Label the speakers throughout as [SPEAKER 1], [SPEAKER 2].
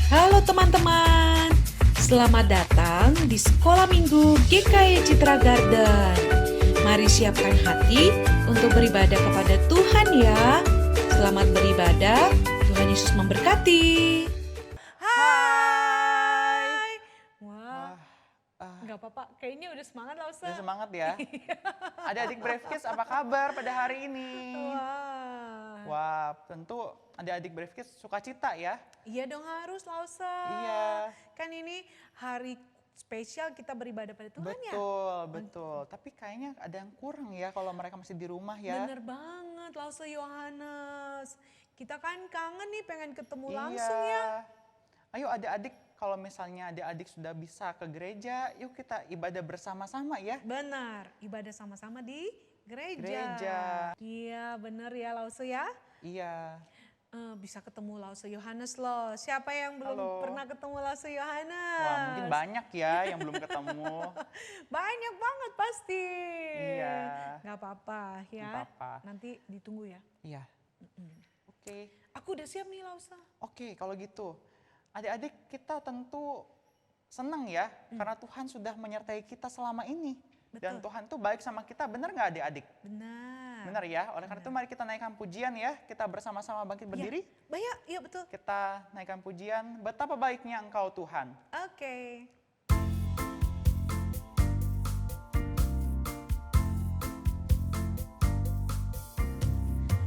[SPEAKER 1] Halo teman-teman, selamat datang di Sekolah Minggu GKY Citra Garden. Mari siapkan hati untuk beribadah kepada Tuhan ya. Selamat beribadah, Tuhan Yesus memberkati.
[SPEAKER 2] Hai.
[SPEAKER 3] Wah,
[SPEAKER 2] Nggak apa-apa. Kayaknya udah semangat lah, Ustaz.
[SPEAKER 3] udah semangat ya. Adik-adik Brevkids apa kabar pada hari ini? Wah, tentu adik-adik Brevkids suka cita ya.
[SPEAKER 2] Iya dong, harus lah, Ustaz.
[SPEAKER 3] Iya.
[SPEAKER 2] Kan ini hari spesial kita beribadah pada Tuhan ya.
[SPEAKER 3] Betul. Tapi kayaknya ada yang kurang ya kalau mereka masih di rumah ya.
[SPEAKER 2] Bener banget, Lause Yohanes. Kita kan kangen nih, pengen ketemu
[SPEAKER 3] Iya.
[SPEAKER 2] langsung ya.
[SPEAKER 3] Ayo adik-adik, kalau misalnya adik-adik sudah bisa ke gereja, yuk kita ibadah bersama-sama ya.
[SPEAKER 2] Benar, ibadah sama-sama di gereja.
[SPEAKER 3] Gereja.
[SPEAKER 2] Iya, bener ya, Lause ya.
[SPEAKER 3] Iya.
[SPEAKER 2] Bisa ketemu Lause Yohanes loh. Siapa yang belum
[SPEAKER 3] Halo.
[SPEAKER 2] pernah ketemu Lause Yohanes?
[SPEAKER 3] Wah, mungkin banyak ya yang belum ketemu.
[SPEAKER 2] Banyak banget pasti.
[SPEAKER 3] Iya.
[SPEAKER 2] Gak apa-apa ya.
[SPEAKER 3] Nggak apa-apa.
[SPEAKER 2] Nanti ditunggu ya.
[SPEAKER 3] Iya. Oke.
[SPEAKER 2] Aku udah siap nih Lausa.
[SPEAKER 3] Oke, kalau gitu. Adik-adik kita tentu senang ya, karena Tuhan sudah menyertai kita selama ini. Dan
[SPEAKER 2] Betul.
[SPEAKER 3] Tuhan tuh baik sama kita, benar nggak adik-adik?
[SPEAKER 2] Benar.
[SPEAKER 3] Benar ya, oleh karena itu mari kita naikkan pujian ya, kita bersama-sama bangkit berdiri.
[SPEAKER 2] Iya betul.
[SPEAKER 3] Kita naikkan pujian, betapa baiknya Engkau Tuhan.
[SPEAKER 2] Oke.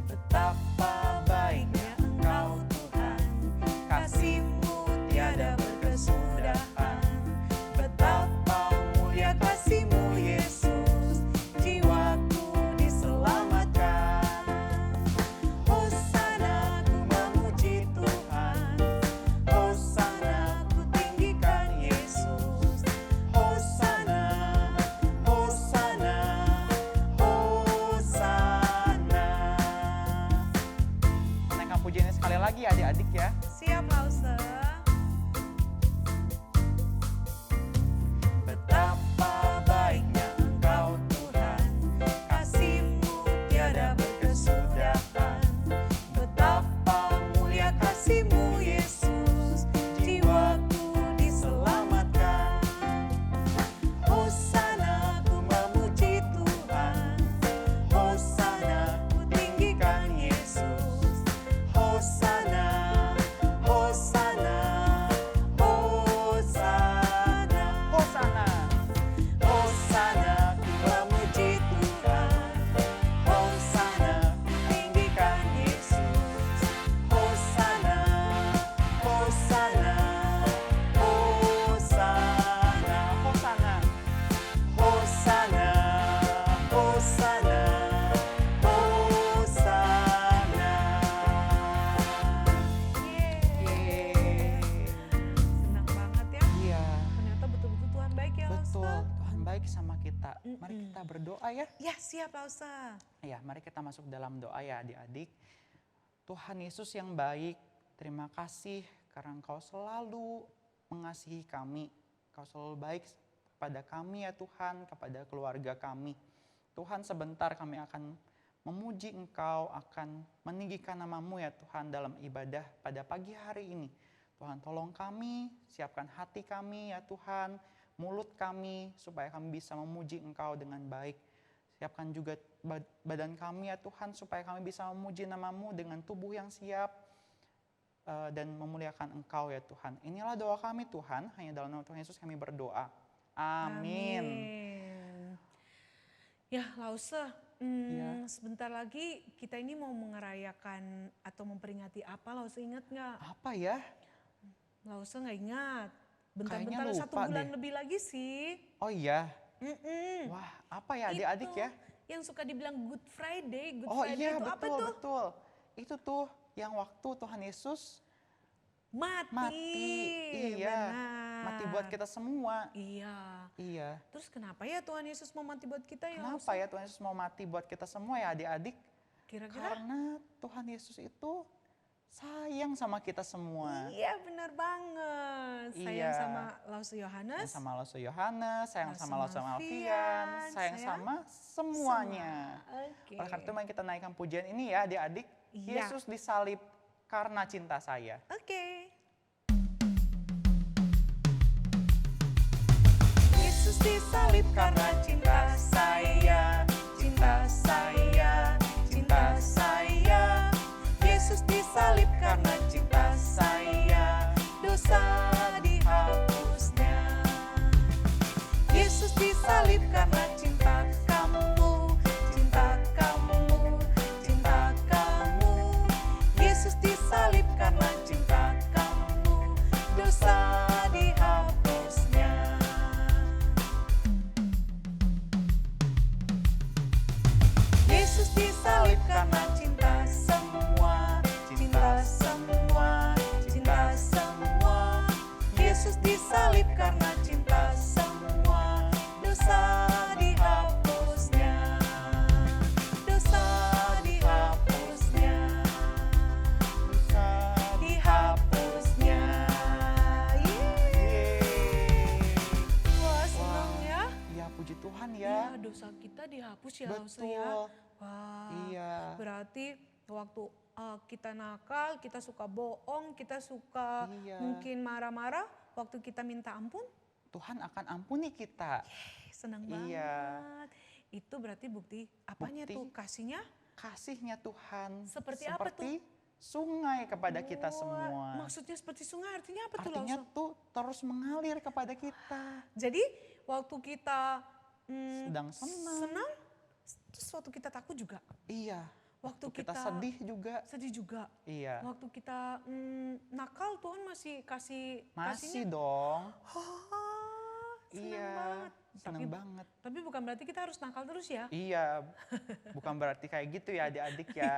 [SPEAKER 3] Betapa baiknya Engkau Tuhan, kasih-Mu tiada berkesudahan. Betapa mulia kasih-Mu Yesus, jiwaku diselamatkan. Hosana ku memuji Tuhan, Hosana ku tinggikan Yesus. Hosana, Hosana, Hosana. Naikkan pujiannya sekali lagi adik-adik ya.
[SPEAKER 2] Siap Lausa.
[SPEAKER 3] Betapa baiknya Engkau Tuhan, kasih-Mu tiada berkesudahan. Betapa mulia kasih-Mu Yesus, jiwaku diselamatkan. Hosana ku memuji Tuhan, Hosana ku tinggikan Yesus. Hosana, Hosana, Hosana, Hosana. Hosana ku memuji Tuhan, Hosana ku tinggikan Yesus. Hosana, Hosana, Hosana, Hosana. Hosana, Hosana, Hosana. Yeay.
[SPEAKER 2] Senang banget ya.
[SPEAKER 3] Iya,
[SPEAKER 2] Ternyata betul-betul Tuhan baik ya Lausa.
[SPEAKER 3] betul. Tuhan baik sama kita. Mari kita berdoa ya.
[SPEAKER 2] Ya siap Lausa.
[SPEAKER 3] Ya, mari kita masuk dalam doa ya adik-adik. Tuhan Yesus yang baik, terima kasih karena Engkau selalu mengasihi kami. Engkau selalu baik kepada kami ya Tuhan, kepada keluarga kami. Tuhan, sebentar kami akan memuji Engkau, akan meninggikan nama-Mu ya Tuhan dalam ibadah pada pagi hari ini. Tuhan, tolong kami, siapkan hati kami ya Tuhan, mulut kami supaya kami bisa memuji Engkau dengan baik. Siapkan juga badan kami ya Tuhan supaya kami bisa memuji nama-Mu dengan tubuh yang siap dan memuliakan Engkau ya Tuhan. Inilah doa kami Tuhan, hanya dalam nama Tuhan Yesus kami berdoa. Amin.
[SPEAKER 2] Ya Lausa,
[SPEAKER 3] Iya.
[SPEAKER 2] sebentar lagi kita ini mau mengerayakan atau memperingati apa Lausa, ingat nggak?
[SPEAKER 3] Apa ya?
[SPEAKER 2] Lausa nggak ingat.
[SPEAKER 3] Kayaknya
[SPEAKER 2] Bentar-bentar 1
[SPEAKER 3] lupa
[SPEAKER 2] bulan
[SPEAKER 3] deh.
[SPEAKER 2] lebih lagi sih.
[SPEAKER 3] Oh iya.
[SPEAKER 2] Mm-mm.
[SPEAKER 3] Wah, apa ya adik-adik
[SPEAKER 2] Itu
[SPEAKER 3] ya?
[SPEAKER 2] yang suka dibilang Good Friday. Good
[SPEAKER 3] Oh
[SPEAKER 2] Friday
[SPEAKER 3] iya,
[SPEAKER 2] itu apa
[SPEAKER 3] betul,
[SPEAKER 2] tuh?
[SPEAKER 3] betul. Itu tuh yang waktu Tuhan Yesus mati. Iya,
[SPEAKER 2] benar.
[SPEAKER 3] mati buat kita semua.
[SPEAKER 2] Iya.
[SPEAKER 3] Iya.
[SPEAKER 2] Terus kenapa ya Tuhan Yesus mau mati buat kita ya?
[SPEAKER 3] Kenapa ya Tuhan Yesus mau mati buat kita semua ya adik-adik?
[SPEAKER 2] Kira-kira?
[SPEAKER 3] Karena Tuhan Yesus itu sayang sama kita semua.
[SPEAKER 2] Iya benar banget. Sayang
[SPEAKER 3] Iya.
[SPEAKER 2] sama Lause Yohanes.
[SPEAKER 3] Sayang sama Lause Yohanes, sayang sama Lause
[SPEAKER 2] Alfian,
[SPEAKER 3] Alfian, sayang sama semuanya.
[SPEAKER 2] Oke.
[SPEAKER 3] Oleh karena itu mari kita naikkan pujian ini ya adik-adik.
[SPEAKER 2] Iya.
[SPEAKER 3] Yesus disalib karena cinta saya.
[SPEAKER 2] Oke. karena cinta saya, cinta saya, cinta saya. Yesus disalib karena cinta saya, dosa dihapusnya. Yesus disalib karena cinta kamu, cinta kamu, cinta kamu. Yesus disalib karena cinta kamu, dosa dihapusnya. Yesus disalib karena cinta semua, cinta semua, cinta semua. Yesus disalib karena cinta semua, dosa dihapusnya, dosa dihapusnya,
[SPEAKER 3] Dosa
[SPEAKER 2] dihapusnya.
[SPEAKER 3] Yeay.
[SPEAKER 2] Wah, senang ya.
[SPEAKER 3] Ya puji Tuhan
[SPEAKER 2] Ya,
[SPEAKER 3] ya.
[SPEAKER 2] dosa kita dihapus ya, Lause ya.
[SPEAKER 3] Betul.
[SPEAKER 2] Wah,
[SPEAKER 3] Iya.
[SPEAKER 2] berarti waktu kita nakal, kita suka bohong, kita suka
[SPEAKER 3] Iya.
[SPEAKER 2] mungkin marah-marah, waktu kita minta ampun,
[SPEAKER 3] Tuhan akan ampuni kita.
[SPEAKER 2] senang
[SPEAKER 3] Iya.
[SPEAKER 2] banget. Itu berarti bukti apanya
[SPEAKER 3] Bukti.
[SPEAKER 2] tuh? Kasihnya?
[SPEAKER 3] Kasihnya Tuhan
[SPEAKER 2] Seperti apa
[SPEAKER 3] seperti sungai kepada kita
[SPEAKER 2] Wah,
[SPEAKER 3] semua.
[SPEAKER 2] maksudnya seperti sungai, artinya apa tuh,
[SPEAKER 3] Artinya
[SPEAKER 2] Lause?
[SPEAKER 3] tuh terus mengalir kepada kita.
[SPEAKER 2] Jadi waktu kita
[SPEAKER 3] Sedang senang.
[SPEAKER 2] senang, terus waktu kita takut juga.
[SPEAKER 3] Iya.
[SPEAKER 2] Waktu
[SPEAKER 3] Kita
[SPEAKER 2] kita
[SPEAKER 3] sedih juga.
[SPEAKER 2] sedih juga.
[SPEAKER 3] Iya.
[SPEAKER 2] Waktu kita nakal, Tuhan masih kasih
[SPEAKER 3] Masih
[SPEAKER 2] kasihnya.
[SPEAKER 3] dong.
[SPEAKER 2] Senang
[SPEAKER 3] Iya.
[SPEAKER 2] banget.
[SPEAKER 3] Senang banget.
[SPEAKER 2] Tapi bukan berarti kita harus nakal terus ya.
[SPEAKER 3] Iya, bukan berarti kayak gitu ya adik-adik ya.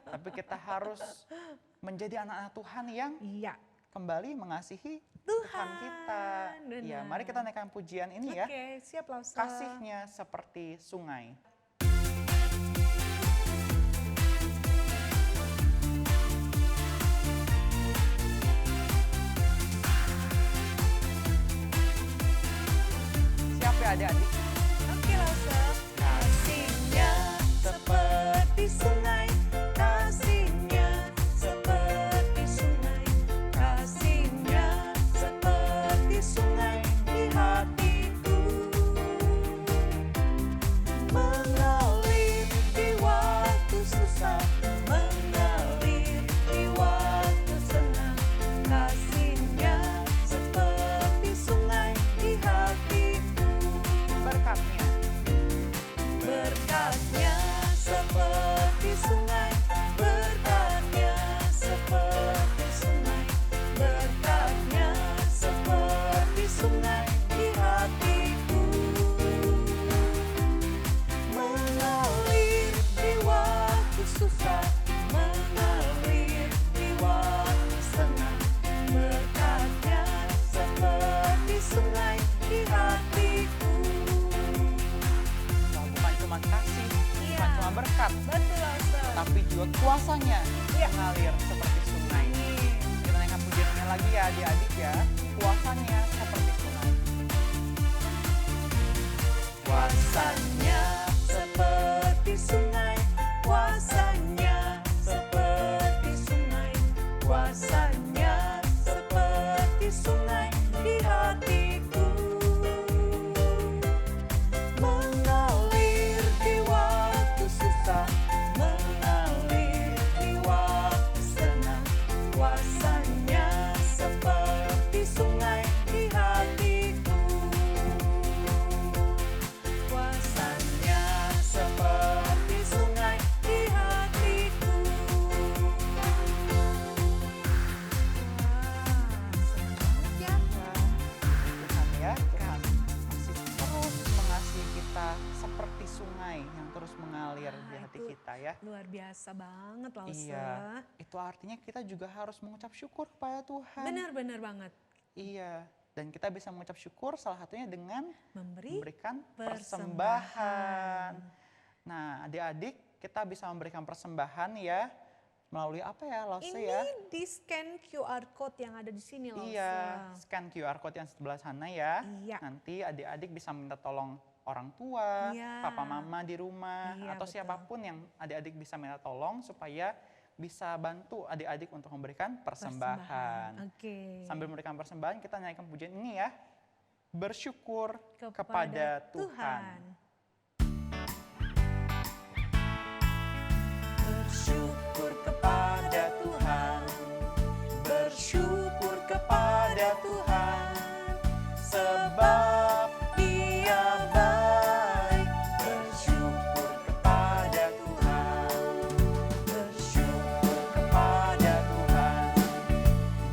[SPEAKER 3] Tapi kita harus menjadi anak-anak Tuhan yang
[SPEAKER 2] Iya.
[SPEAKER 3] kembali mengasihi Tuhan kita.
[SPEAKER 2] benar.
[SPEAKER 3] Iya, mari kita naikkan pujian ini ya.
[SPEAKER 2] Oke, siap Lause.
[SPEAKER 3] Kasihnya seperti sungai. Siap ya adik-adik?
[SPEAKER 2] Oke Lause. Kasihnya seperti sungai, kasihnya seperti sungai, kasihnya seperti sungai di hatiku, mengalir di waktu susah, mengalir di waktu senang, kasihnya seperti sungai di hatiku.
[SPEAKER 3] Berkatnya.
[SPEAKER 2] Berkatnya seperti sungai, berkatnya seperti sungai, berkatnya seperti sungai di hatiku, mengalir di waktu susah, mengalir di waktu senang, berkatnya seperti sungai di hatiku.
[SPEAKER 3] Nah, bukan cuma kasih,
[SPEAKER 2] Iya.
[SPEAKER 3] bukan cuma berkat,
[SPEAKER 2] Betul, Lause.
[SPEAKER 3] tapi juga kuasanya
[SPEAKER 2] Iya.
[SPEAKER 3] mengalir seperti sungai.
[SPEAKER 2] Amin.
[SPEAKER 3] Kita naikkan pujiannya lagi ya adik-adik ya. Kuasanya seperti sungai.
[SPEAKER 2] Kuasanya seperti sungai, kuasanya seperti sungai, kuasanya seperti sungai di hatiku, mengalir di waktu susah, mengalir di waktu senang, kuasanya seperti sungai di hatiku. Kuasanya seperti sungai di hatiku. Wah, senang banget ya.
[SPEAKER 3] Tuhan ya, Tuhan masih terus mengasihi kita seperti sungai yang terus mengalir di hati
[SPEAKER 2] itu
[SPEAKER 3] kita ya.
[SPEAKER 2] Luar biasa banget, Lause.
[SPEAKER 3] Iya, itu artinya kita juga harus mengucap syukur kepada Tuhan.
[SPEAKER 2] Benar-benar banget.
[SPEAKER 3] Iya, dan kita bisa mengucap syukur salah satunya dengan
[SPEAKER 2] persembahan.
[SPEAKER 3] memberikan persembahan. Nah, adik-adik kita bisa memberikan persembahan ya melalui apa ya, Lause
[SPEAKER 2] Ini
[SPEAKER 3] ya?
[SPEAKER 2] di scan QR code yang ada di sini, Lause.
[SPEAKER 3] Iya, scan QR code yang sebelah sana ya.
[SPEAKER 2] Iya.
[SPEAKER 3] Nanti adik-adik bisa minta tolong orang tua,
[SPEAKER 2] Iya.
[SPEAKER 3] papa mama di rumah,
[SPEAKER 2] Iya,
[SPEAKER 3] atau
[SPEAKER 2] betul.
[SPEAKER 3] siapapun yang adik-adik bisa minta tolong supaya bisa bantu adik-adik untuk memberikan persembahan.
[SPEAKER 2] Oke.
[SPEAKER 3] Sambil memberikan persembahan kita naikkan pujian ini ya. bersyukur kepada Tuhan. Bersyukur kepada Tuhan, bersyukur kepada Tuhan, sebab Dia baik. Bersyukur kepada Tuhan, bersyukur kepada Tuhan,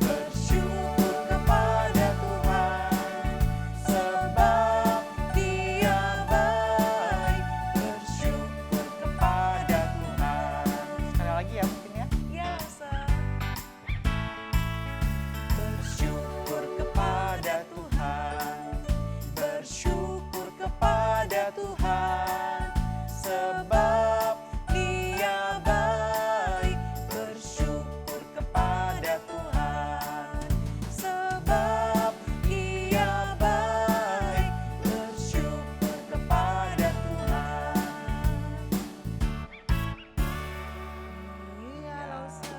[SPEAKER 3] bersyukur kepada Tuhan, sebab Dia baik. Bersyukur kepada Tuhan. Sekali lagi ya mungkin ya.
[SPEAKER 2] Ya, Lausa.
[SPEAKER 3] Bersyukur kepada Tuhan, bersyukur kepada Tuhan, sebab Dia baik. Bersyukur kepada Tuhan, sebab Dia baik. Bersyukur kepada Tuhan.
[SPEAKER 2] Iya,
[SPEAKER 3] Ya.
[SPEAKER 2] Lausa.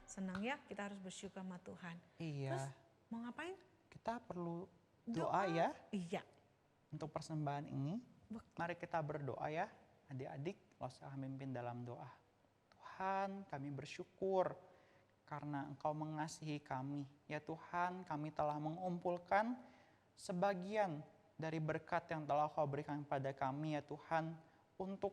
[SPEAKER 2] Senang ya, kita harus bersyukur sama Tuhan.
[SPEAKER 3] Iya,
[SPEAKER 2] Terus mau ngapain?
[SPEAKER 3] kita perlu doa ya
[SPEAKER 2] Iya.
[SPEAKER 3] untuk persembahan ini.
[SPEAKER 2] Betul.
[SPEAKER 3] Mari kita berdoa ya, adik-adik. Lausa memimpin dalam doa. Tuhan, kami bersyukur karena Engkau mengasihi kami. Ya Tuhan, kami telah mengumpulkan sebagian dari berkat yang telah Kau berikan pada kami ya Tuhan, untuk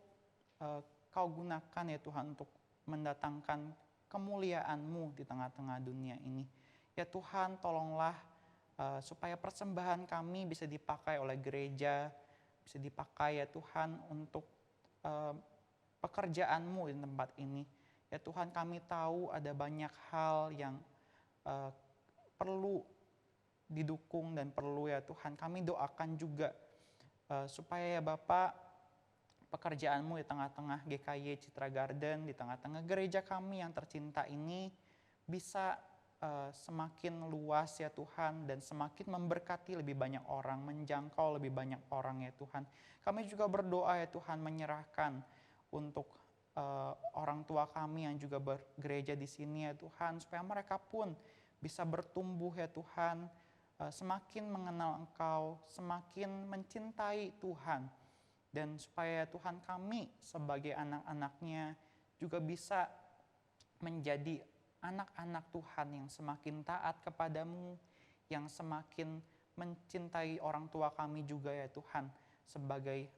[SPEAKER 3] Kau gunakan ya Tuhan untuk mendatangkan kemuliaan-Mu di tengah-tengah dunia ini. Ya Tuhan, tolonglah supaya persembahan kami bisa dipakai oleh gereja, bisa dipakai ya Tuhan untuk pekerjaan-Mu di tempat ini. Ya Tuhan, kami tahu ada banyak hal yang perlu didukung dan perlu ya Tuhan. Kami doakan juga supaya ya Bapak, pekerjaan-Mu di tengah-tengah GKY Citra Garden, di tengah-tengah gereja kami yang tercinta ini bisa semakin luas ya Tuhan, dan semakin memberkati lebih banyak orang, menjangkau lebih banyak orang ya Tuhan. Kami juga berdoa ya Tuhan, menyerahkan untuk orang tua kami yang juga bergereja di sini ya Tuhan, supaya mereka pun bisa bertumbuh ya Tuhan, semakin mengenal Engkau, semakin mencintai Tuhan, dan supaya ya Tuhan, kami sebagai anak-anak-Nya juga bisa menjadi anak-anak Tuhan yang semakin taat kepadamu, yang semakin mencintai orang tua kami juga ya Tuhan, sebagai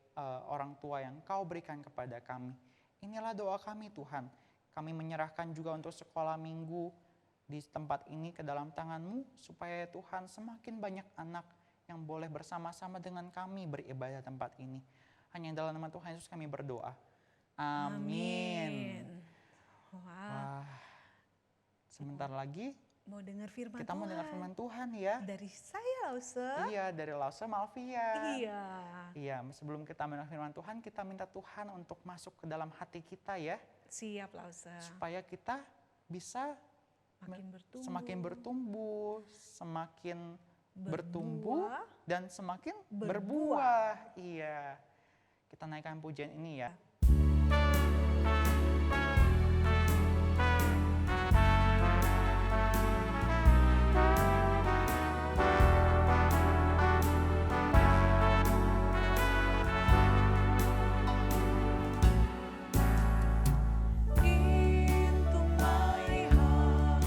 [SPEAKER 3] orang tua yang Kau berikan kepada kami. Inilah doa kami Tuhan. Kami menyerahkan juga untuk sekolah minggu di tempat ini ke dalam tangan-Mu, supaya ya Tuhan, semakin banyak anak yang boleh bersama-sama dengan kami beribadah tempat ini. Hanya dalam nama Tuhan Yesus kami berdoa. Amin.
[SPEAKER 2] Wah,
[SPEAKER 3] Wah, sebentar lagi
[SPEAKER 2] mau dengar firman
[SPEAKER 3] kita
[SPEAKER 2] Tuhan.
[SPEAKER 3] mau dengar firman Tuhan ya.
[SPEAKER 2] Dari saya, Lausa.
[SPEAKER 3] Iya, dari Lausa Malvia.
[SPEAKER 2] Iya.
[SPEAKER 3] Iya, sebelum kita mendengar firman Tuhan, kita minta Tuhan untuk masuk ke dalam hati kita ya,
[SPEAKER 2] Siap, Lausa.
[SPEAKER 3] supaya kita bisa
[SPEAKER 2] Makin bertumbuh.
[SPEAKER 3] semakin bertumbuh, semakin
[SPEAKER 2] Berbuah.
[SPEAKER 3] bertumbuh dan semakin
[SPEAKER 2] Berbuah.
[SPEAKER 3] berbuah. Iya. Kita naikkan pujian ini ya.
[SPEAKER 2] Into my heart,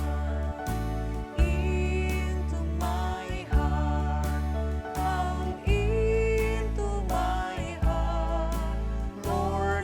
[SPEAKER 2] into my heart, come into my heart, Lord.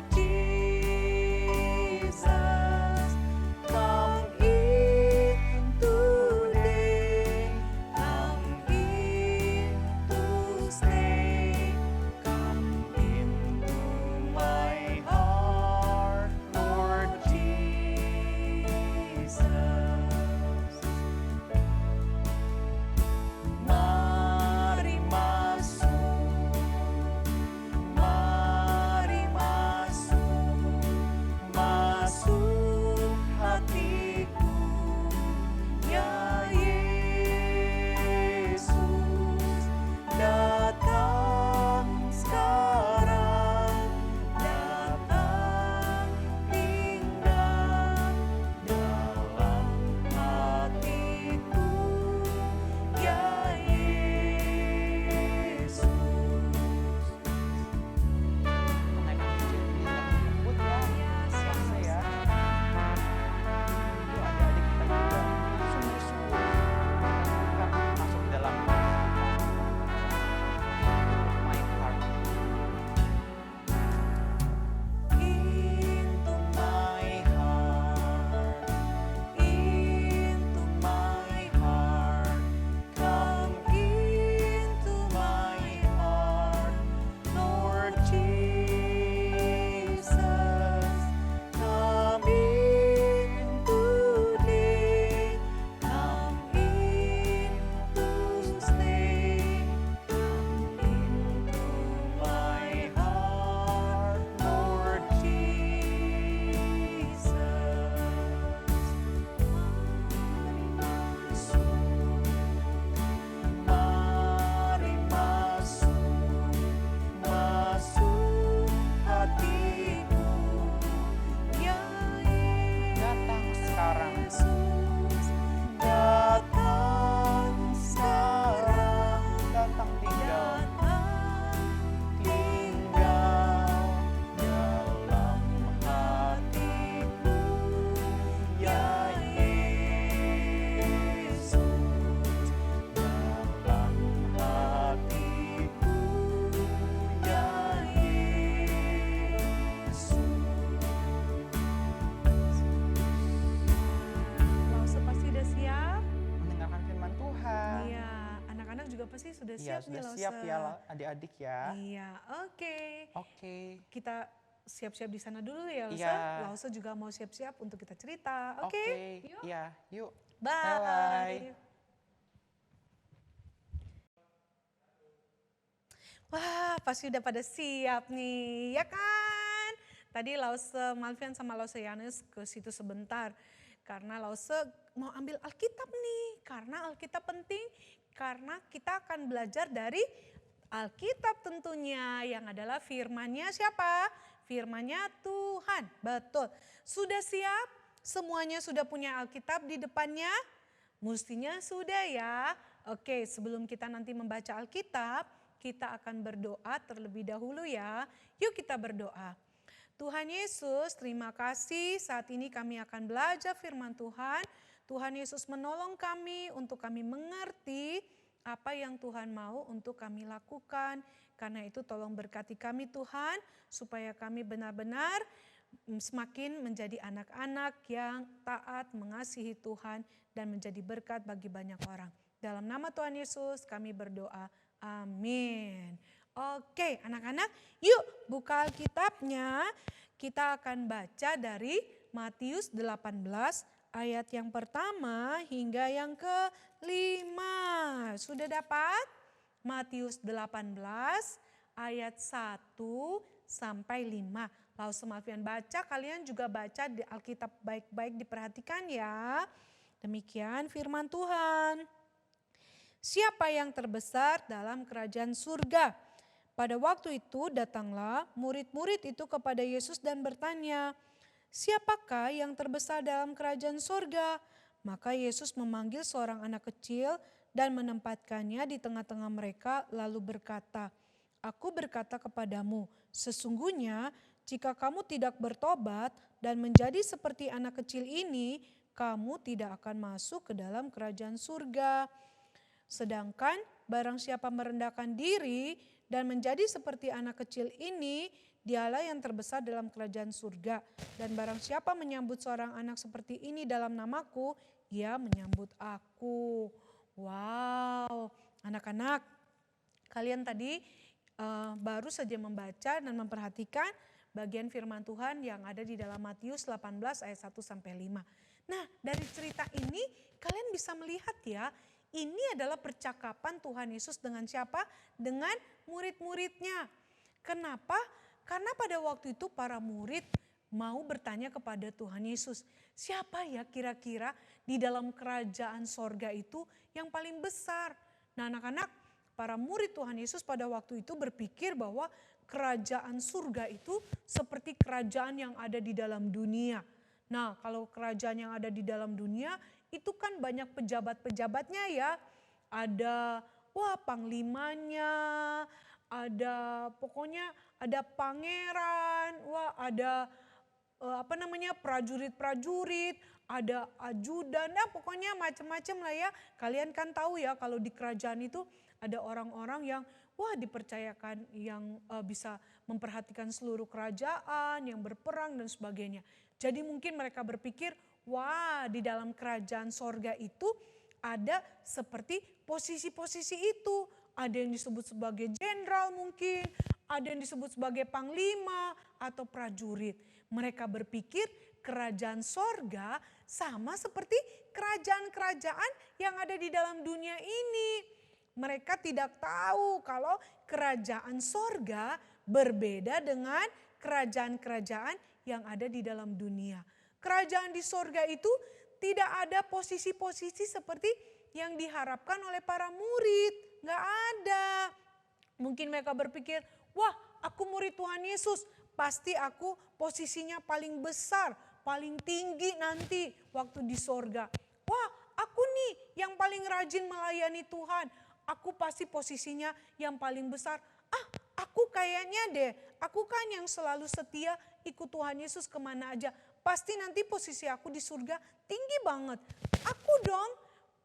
[SPEAKER 2] sih? Sudah
[SPEAKER 3] Iya,
[SPEAKER 2] siap nih
[SPEAKER 3] sudah
[SPEAKER 2] Lause?
[SPEAKER 3] siap ya adik-adik ya.
[SPEAKER 2] Iya, oke.
[SPEAKER 3] Oke.
[SPEAKER 2] Kita siap-siap di sana dulu ya Lause.
[SPEAKER 3] Iya.
[SPEAKER 2] Lause juga mau siap-siap untuk kita cerita. Oke,
[SPEAKER 3] Oke.
[SPEAKER 2] yuk.
[SPEAKER 3] Iya, yuk.
[SPEAKER 2] Bye.
[SPEAKER 3] Bye-bye.
[SPEAKER 2] Wah, pasti udah pada siap nih, ya kan? Tadi Lause Malvian sama Lause Yanus ke situ sebentar. Karena Lause mau ambil Alkitab nih. Karena Alkitab penting, karena kita akan belajar dari Alkitab tentunya. Yang adalah firman-Nya siapa? Firman-Nya Tuhan, betul. Sudah siap? Semuanya sudah punya Alkitab di depannya? Mestinya sudah ya. Oke, sebelum kita nanti membaca Alkitab, kita akan berdoa terlebih dahulu ya. Yuk kita berdoa. Tuhan Yesus, terima kasih saat ini kami akan belajar firman Tuhan. Tuhan Yesus menolong kami untuk kami mengerti apa yang Tuhan mau untuk kami lakukan. Karena itu tolong berkati kami Tuhan, supaya kami benar-benar semakin menjadi anak-anak yang taat mengasihi Tuhan dan menjadi berkat bagi banyak orang. Dalam nama Tuhan Yesus kami berdoa. Amin. Oke anak-anak, yuk buka Alkitabnya. Kita akan baca dari Matius 18 ayat yang pertama hingga yang kelima. Sudah dapat? Matius 18 ayat 1 sampai 5. Lalu Malvian baca, kalian juga baca di Alkitab baik-baik diperhatikan ya. Demikian firman Tuhan. Siapa yang terbesar dalam kerajaan surga? Pada waktu itu datanglah murid-murid itu kepada Yesus dan bertanya, siapakah yang terbesar dalam kerajaan surga? Maka Yesus memanggil seorang anak kecil dan menempatkannya di tengah-tengah mereka lalu berkata, Aku berkata kepadamu, sesungguhnya jika kamu tidak bertobat dan menjadi seperti anak kecil ini, kamu tidak akan masuk ke dalam kerajaan surga. Sedangkan barang siapa merendahkan diri dan menjadi seperti anak kecil ini, dialah yang terbesar dalam kerajaan surga. Dan barang siapa menyambut seorang anak seperti ini dalam namaku, ia menyambut aku. Wow, anak-anak, kalian tadi baru saja membaca dan memperhatikan bagian firman Tuhan yang ada di dalam Matius 18 ayat 1 sampai 5. Nah, dari cerita ini kalian bisa melihat ya, ini adalah percakapan Tuhan Yesus dengan siapa? Dengan murid-muridnya. Kenapa? Karena pada waktu itu para murid mau bertanya kepada Tuhan Yesus, siapa ya kira-kira di dalam kerajaan sorga itu yang paling besar? Nah anak-anak, para murid Tuhan Yesus pada waktu itu berpikir bahwa kerajaan surga itu seperti kerajaan yang ada di dalam dunia. Nah kalau kerajaan yang ada di dalam dunia itu kan banyak pejabat-pejabatnya ya. Ada panglimanya, ada pokoknya ada pangeran, ada prajurit-prajurit, ada ajudan, pokoknya macam-macam lah ya. Kalian kan tahu ya kalau di kerajaan itu ada orang-orang yang dipercayakan yang bisa memperhatikan seluruh kerajaan, yang berperang dan sebagainya. Jadi mungkin mereka berpikir, di dalam kerajaan sorga itu ada seperti posisi-posisi itu. Ada yang disebut sebagai jenderal mungkin, ada yang disebut sebagai panglima atau prajurit. Mereka berpikir kerajaan sorga sama seperti kerajaan-kerajaan yang ada di dalam dunia ini. Mereka tidak tahu kalau kerajaan sorga berbeda dengan kerajaan-kerajaan yang ada di dalam dunia. Kerajaan di sorga itu tidak ada posisi-posisi seperti yang diharapkan oleh para murid. Nggak ada. Mungkin mereka berpikir, aku murid Tuhan Yesus. Pasti aku posisinya paling besar, paling tinggi nanti waktu di sorga. Aku nih yang paling rajin melayani Tuhan. Aku pasti posisinya yang paling besar. Aku kayaknya deh, aku kan yang selalu setia ikut Tuhan Yesus kemana aja. Pasti nanti posisi aku di surga tinggi banget. Aku dong,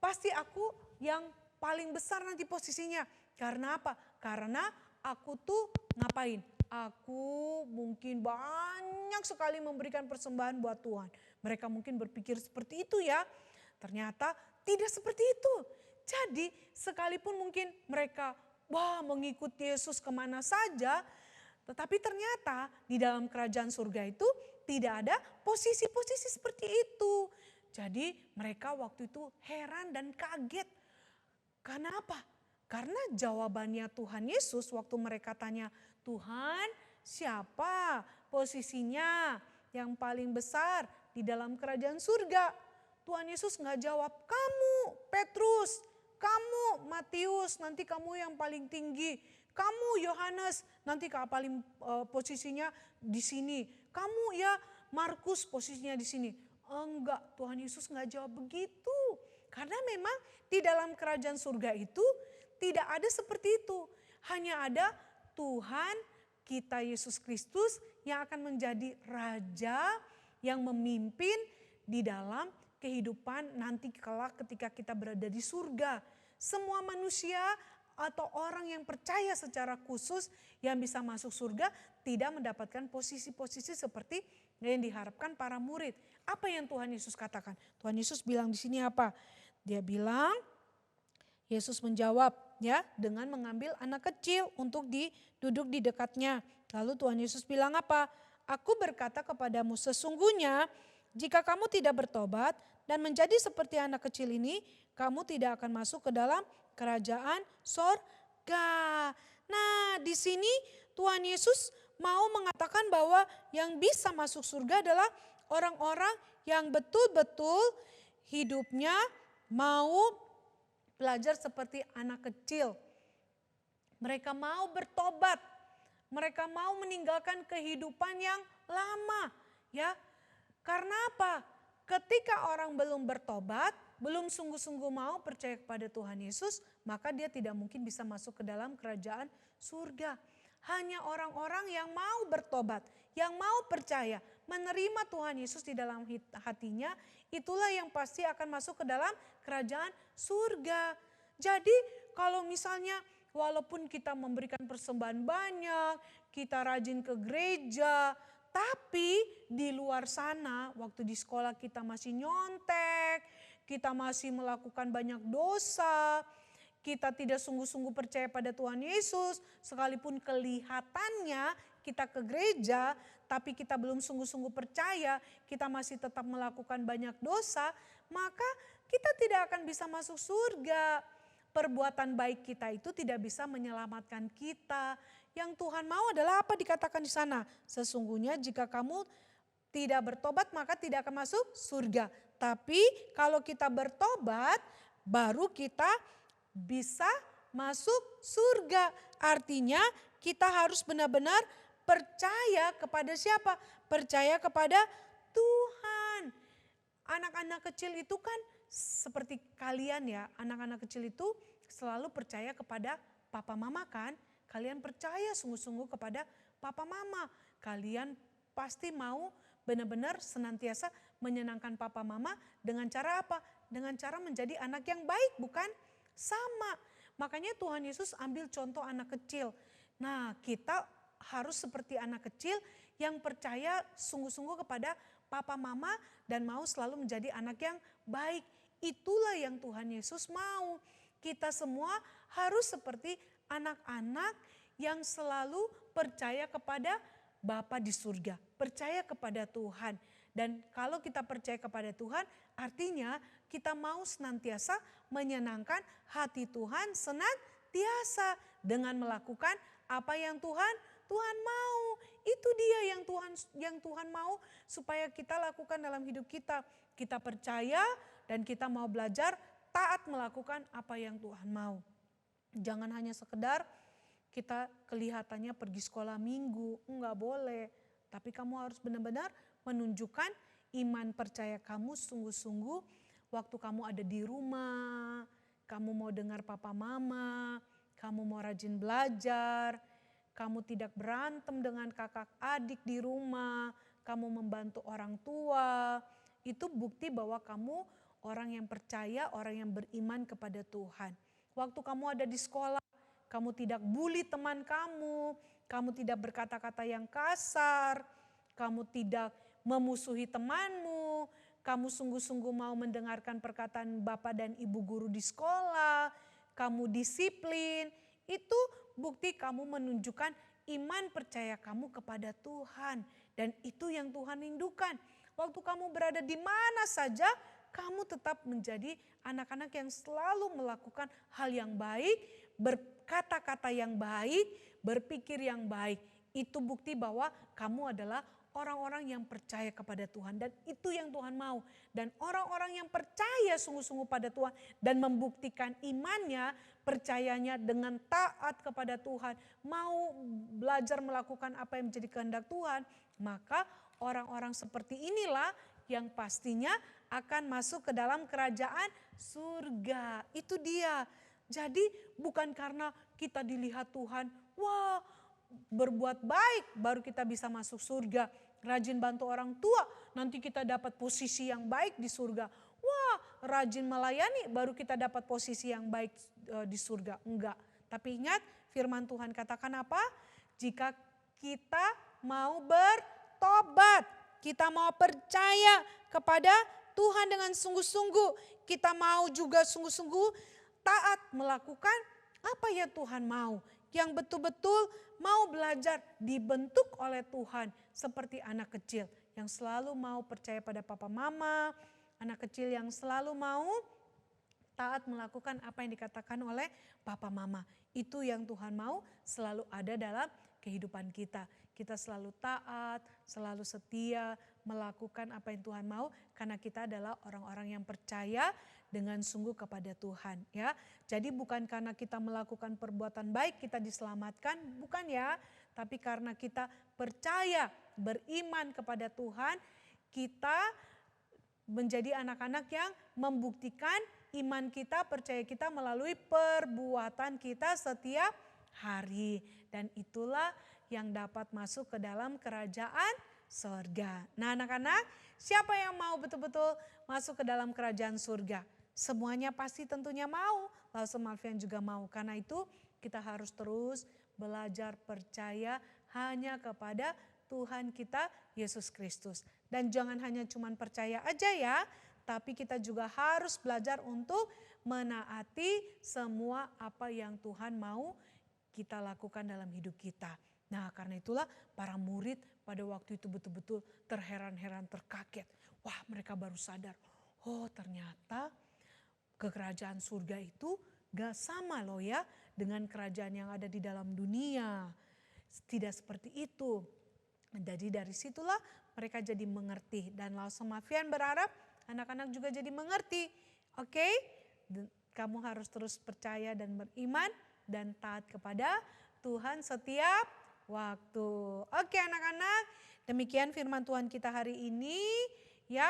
[SPEAKER 2] pasti aku yang paling besar nanti posisinya. Karena apa? Karena aku tuh ngapain? Aku mungkin banyak sekali memberikan persembahan buat Tuhan. Mereka mungkin berpikir seperti itu ya. Ternyata tidak seperti itu. Jadi sekalipun mungkin mereka mengikuti Yesus kemana saja, tetapi ternyata di dalam kerajaan surga itu tidak ada posisi-posisi seperti itu. Jadi mereka waktu itu heran dan kaget. Karena apa? Karena jawabannya Tuhan Yesus waktu mereka tanya, Tuhan siapa posisinya yang paling besar di dalam kerajaan surga? Tuhan Yesus nggak jawab, kamu Petrus, kamu Matius, nanti kamu yang paling tinggi. Kamu Yohanes, nanti paling posisinya di sini. Kamu ya Markus posisinya di sini. Enggak, Tuhan Yesus nggak jawab begitu. Karena memang di dalam kerajaan surga itu tidak ada seperti itu. Hanya ada Tuhan kita Yesus Kristus yang akan menjadi raja yang memimpin di dalam kehidupan nanti kelak ketika kita berada di surga. Semua manusia atau orang yang percaya secara khusus yang bisa masuk surga tidak mendapatkan posisi-posisi seperti yang diharapkan para murid. Apa yang Tuhan Yesus katakan? Tuhan Yesus bilang di sini apa? Dia bilang, Yesus menjawab ya dengan mengambil anak kecil untuk duduk di dekatnya. Lalu Tuhan Yesus bilang apa? Aku berkata kepadamu sesungguhnya jika kamu tidak bertobat dan menjadi seperti anak kecil ini, kamu tidak akan masuk ke dalam kerajaan sorga. Nah, di sini Tuhan Yesus mau mengatakan bahwa yang bisa masuk surga adalah orang-orang yang betul-betul hidupnya mau belajar seperti anak kecil. Mereka mau bertobat. Mereka mau meninggalkan kehidupan yang lama, ya. Karena apa? Ketika orang belum bertobat, belum sungguh-sungguh mau percaya kepada Tuhan Yesus, maka dia tidak mungkin bisa masuk ke dalam kerajaan surga. Hanya orang-orang yang mau bertobat, yang mau percaya, menerima Tuhan Yesus di dalam hatinya, itulah yang pasti akan masuk ke dalam kerajaan surga. Jadi kalau misalnya walaupun kita memberikan persembahan banyak, kita rajin ke gereja, tapi di luar sana waktu di sekolah kita masih nyontek, kita masih melakukan banyak dosa, kita tidak sungguh-sungguh percaya pada Tuhan Yesus, sekalipun kelihatannya kita ke gereja, tapi kita belum sungguh-sungguh percaya, kita masih tetap melakukan banyak dosa, maka kita tidak akan bisa masuk surga. Perbuatan baik kita itu tidak bisa menyelamatkan kita. Yang Tuhan mau adalah apa dikatakan di sana? Sesungguhnya jika kamu tidak bertobat maka tidak akan masuk surga. Tapi kalau kita bertobat baru kita bisa masuk surga. Artinya kita harus benar-benar percaya kepada siapa? Percaya kepada Tuhan. Anak-anak kecil itu kan seperti kalian ya. Anak-anak kecil itu selalu percaya kepada papa mama kan. Kalian percaya sungguh-sungguh kepada papa mama. Kalian pasti mau benar-benar senantiasa menyenangkan papa mama dengan cara apa? Dengan cara menjadi anak yang baik, bukan? Sama. Makanya Tuhan Yesus ambil contoh anak kecil. Nah, kita harus seperti anak kecil yang percaya sungguh-sungguh kepada papa mama dan mau selalu menjadi anak yang baik. Itulah yang Tuhan Yesus mau. Kita semua harus seperti anak-anak yang selalu percaya kepada Bapa di surga, percaya kepada Tuhan. Dan kalau kita percaya kepada Tuhan, artinya kita mau senantiasa menyenangkan hati Tuhan senantiasa dengan melakukan apa yang Tuhan mau. Itu dia yang Tuhan mau supaya kita lakukan dalam hidup kita. Kita percaya dan kita mau belajar taat melakukan apa yang Tuhan mau. Jangan hanya sekedar kita kelihatannya pergi sekolah minggu, enggak boleh. Tapi kamu harus benar-benar menunjukkan iman percaya kamu sungguh-sungguh waktu kamu ada di rumah, kamu mau dengar papa mama, kamu mau rajin belajar, kamu tidak berantem dengan kakak adik di rumah, kamu membantu orang tua. Itu bukti bahwa kamu orang yang percaya, orang yang beriman kepada Tuhan. Waktu kamu ada di sekolah, kamu tidak bully teman kamu tidak berkata-kata yang kasar, kamu tidak memusuhi temanmu, kamu sungguh-sungguh mau mendengarkan perkataan Bapak dan Ibu guru di sekolah, kamu disiplin, itu bukti kamu menunjukkan iman percaya kamu kepada Tuhan. Dan itu yang Tuhan rindukan. Waktu kamu berada di mana saja, kamu tetap menjadi anak-anak yang selalu melakukan hal yang baik, berkata-kata yang baik, berpikir yang baik. Itu bukti bahwa kamu adalah orang-orang yang percaya kepada Tuhan, dan itu yang Tuhan mau. Dan orang-orang yang percaya sungguh-sungguh pada Tuhan dan membuktikan imannya, percayanya dengan taat kepada Tuhan, mau belajar melakukan apa yang menjadi kehendak Tuhan, maka orang-orang seperti inilah yang pastinya akan masuk ke dalam kerajaan surga. Itu dia. Jadi bukan karena kita dilihat Tuhan, wah, berbuat baik baru kita bisa masuk surga. Rajin bantu orang tua, nanti kita dapat posisi yang baik di surga. Wah, rajin melayani baru kita dapat posisi yang baik di surga. Enggak. Tapi ingat firman Tuhan katakan apa? Jika kita mau bertobat, kita mau percaya kepada Tuhan dengan sungguh-sungguh, kita mau juga sungguh-sungguh taat melakukan apa yang Tuhan mau. Yang betul-betul mau belajar dibentuk oleh Tuhan seperti anak kecil yang selalu mau percaya pada papa mama, anak kecil yang selalu mau taat melakukan apa yang dikatakan oleh papa mama. Itu yang Tuhan mau selalu ada dalam kehidupan kita. Kita selalu taat, selalu setia melakukan apa yang Tuhan mau karena kita adalah orang-orang yang percaya dengan sungguh kepada Tuhan, ya. Jadi bukan karena kita melakukan perbuatan baik kita diselamatkan, bukan ya. Tapi karena kita percaya, beriman kepada Tuhan, kita menjadi anak-anak yang membuktikan iman kita, percaya kita melalui perbuatan kita setiap hari. Dan itulah yang dapat masuk ke dalam kerajaan surga. Nah anak-anak, siapa yang mau betul-betul masuk ke dalam kerajaan surga? Semuanya pasti tentunya mau, lalu Malvian juga mau. Karena itu kita harus terus belajar percaya hanya kepada Tuhan kita Yesus Kristus. Dan jangan hanya cuman percaya aja ya, tapi kita juga harus belajar untuk menaati semua apa yang Tuhan mau kita lakukan dalam hidup kita. Nah karena itulah para murid pada waktu itu betul-betul terheran-heran, terkaget. Wah mereka baru sadar, oh ternyata kerajaan surga itu gak sama loh ya dengan kerajaan yang ada di dalam dunia. Tidak seperti itu. Jadi dari situlah mereka jadi mengerti. Dan langsung Malvian berharap anak-anak juga jadi mengerti. Oke? Kamu harus terus percaya dan beriman dan taat kepada Tuhan setiap waktu. Oke anak-anak, demikian firman Tuhan kita hari ini. Ya,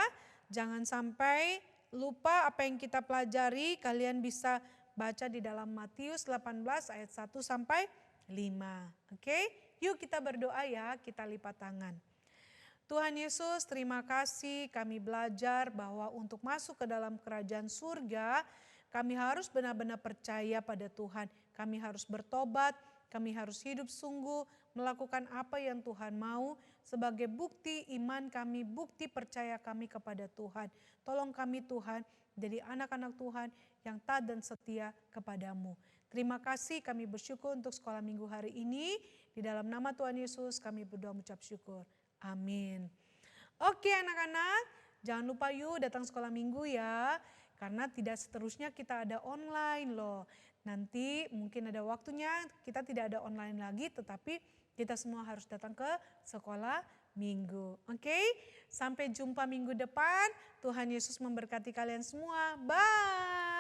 [SPEAKER 2] jangan sampai lupa apa yang kita pelajari. Kalian bisa baca di dalam Matius 18 ayat 1 sampai 5. Oke, yuk kita berdoa ya, kita lipat tangan. Tuhan Yesus, terima kasih kami belajar bahwa untuk masuk ke dalam kerajaan surga, kami harus benar-benar percaya pada Tuhan. Kami harus bertobat, kami harus hidup sungguh, melakukan apa yang Tuhan mau sebagai bukti iman kami, bukti percaya kami kepada Tuhan. Tolong kami Tuhan, jadi anak-anak Tuhan yang taat dan setia kepadamu. Terima kasih, kami bersyukur untuk sekolah minggu hari ini. Di dalam nama Tuhan Yesus kami berdoa mengucap syukur. Amin. Oke anak-anak, jangan lupa yuk datang sekolah minggu ya. Karena tidak seterusnya kita ada online loh. Nanti mungkin ada waktunya kita tidak ada online lagi, tetapi kita semua harus datang ke sekolah minggu. Oke, sampai jumpa minggu depan. Tuhan Yesus memberkati kalian semua. Bye.